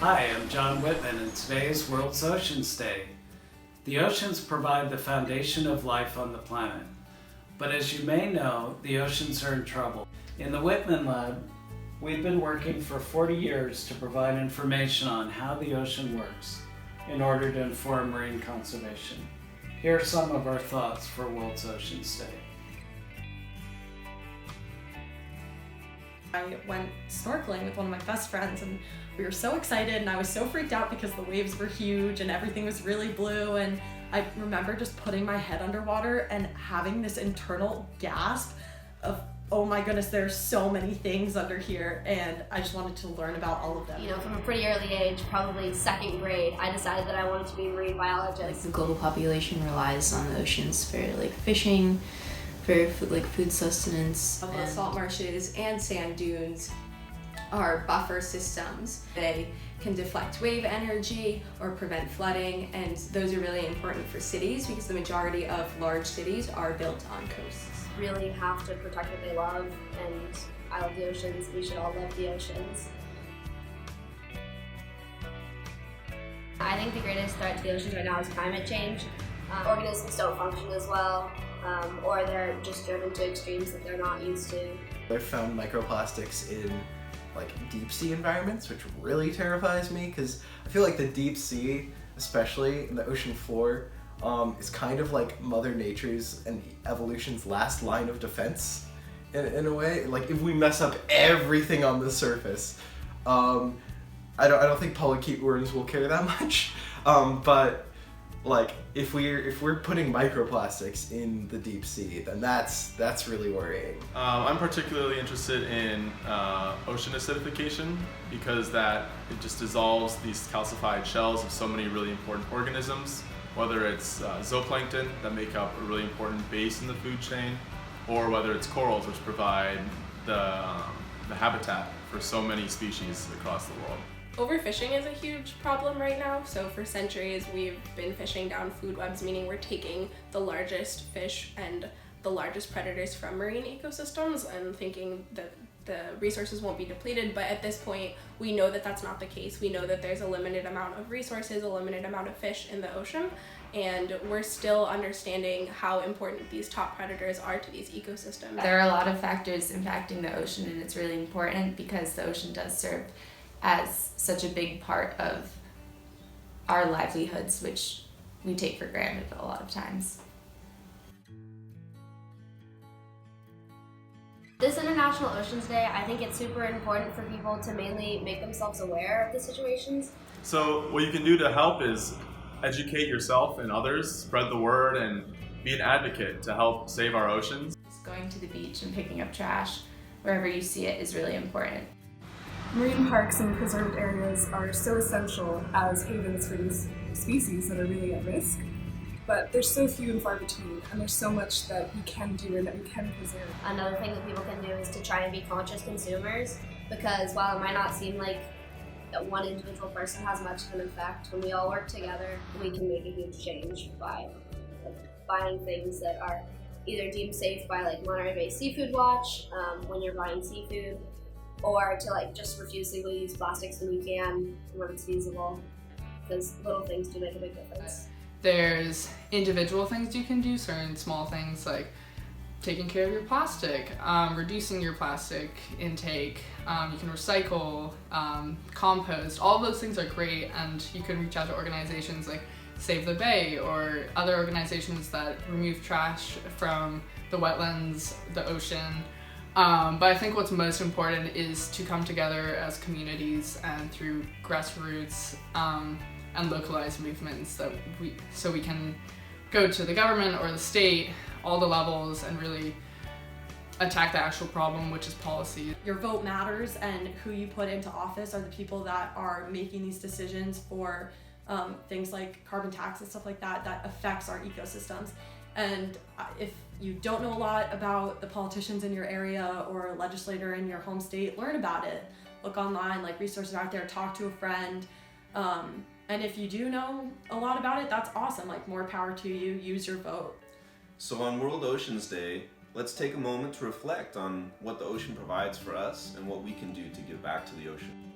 Hi, I'm John Witman, and today is World's Oceans Day. The oceans provide the foundation of life on the planet. But as you may know, the oceans are in trouble. In the Witman Lab, we've been working for 40 years to provide information on how the ocean works in order to inform marine conservation. Here are some of our thoughts for World's Oceans Day. I went snorkeling with one of my best friends and we were so excited, and I was so freaked out because the waves were huge and everything was really blue, and I remember just putting my head underwater and having this internal gasp of, oh my goodness, there's so many things under here, and I just wanted to learn about all of them. You know, from a pretty early age, probably second grade, I decided that I wanted to be a marine biologist. Like the global population relies on the oceans for fishing, for food sustenance. The salt marshes and sand dunes are buffer systems. They can deflect wave energy or prevent flooding, and those are really important for cities because the majority of large cities are built on coasts. Really have to protect what they love, and I love the oceans. We should all love the oceans. I think the greatest threat to the oceans right now is climate change. Organisms don't function as well, or they're just driven to extremes that they're not used to. I've found microplastics in deep sea environments, which really terrifies me because I feel like the deep sea, especially in the ocean floor, is kind of like Mother Nature's and evolution's last line of defense in a way. Like, if we mess up everything on the surface, I don't think polychaete worms will care that much, but if we're putting microplastics in the deep sea, then that's really worrying. I'm particularly interested in ocean acidification because it just dissolves these calcified shells of so many really important organisms, whether it's zooplankton that make up a really important base in the food chain, or whether it's corals, which provide the habitat for so many species across the world. Overfishing is a huge problem right now. So for centuries we've been fishing down food webs, meaning we're taking the largest fish and the largest predators from marine ecosystems and thinking that the resources won't be depleted. But at this point, we know that that's not the case. We know that there's a limited amount of resources, a limited amount of fish in the ocean, and we're still understanding how important these top predators are to these ecosystems. There are a lot of factors impacting the ocean, and it's really important because the ocean does serve as such a big part of our livelihoods, which we take for granted a lot of times. This International Oceans Day, I think it's super important for people to mainly make themselves aware of the situations. So what you can do to help is educate yourself and others, spread the word, and be an advocate to help save our oceans. Going to the beach and picking up trash wherever you see it is really important. Marine parks and preserved areas are so essential as havens for these species that are really at risk, but they're so few and far between, and there's so much that we can do and that we can preserve. Another thing that people can do is to try and be conscious consumers, because while it might not seem like that one individual person has much of an effect, when we all work together, we can make a huge change by buying things that are either deemed safe by Monterey Bay Seafood Watch when you're buying seafood, or to just refuse single-use plastics when you can, when it's feasible, because little things do make a big difference. There's individual things you can do, certain small things like taking care of your plastic, reducing your plastic intake, you can recycle, compost. All of those things are great, and you can reach out to organizations like Save the Bay or other organizations that remove trash from the wetlands, the ocean. But I think what's most important is to come together as communities and through grassroots and localized movements so we can go to the government or the state, all the levels, and really attack the actual problem, which is policy. Your vote matters, and who you put into office are the people that are making these decisions for things like carbon tax and stuff like that affects our ecosystems. And if you don't know a lot about the politicians in your area or a legislator in your home state, learn about it. Look online, resources out there, talk to a friend. And if you do know a lot about it, that's awesome. More power to you, use your vote. So on World Oceans Day, let's take a moment to reflect on what the ocean provides for us and what we can do to give back to the ocean.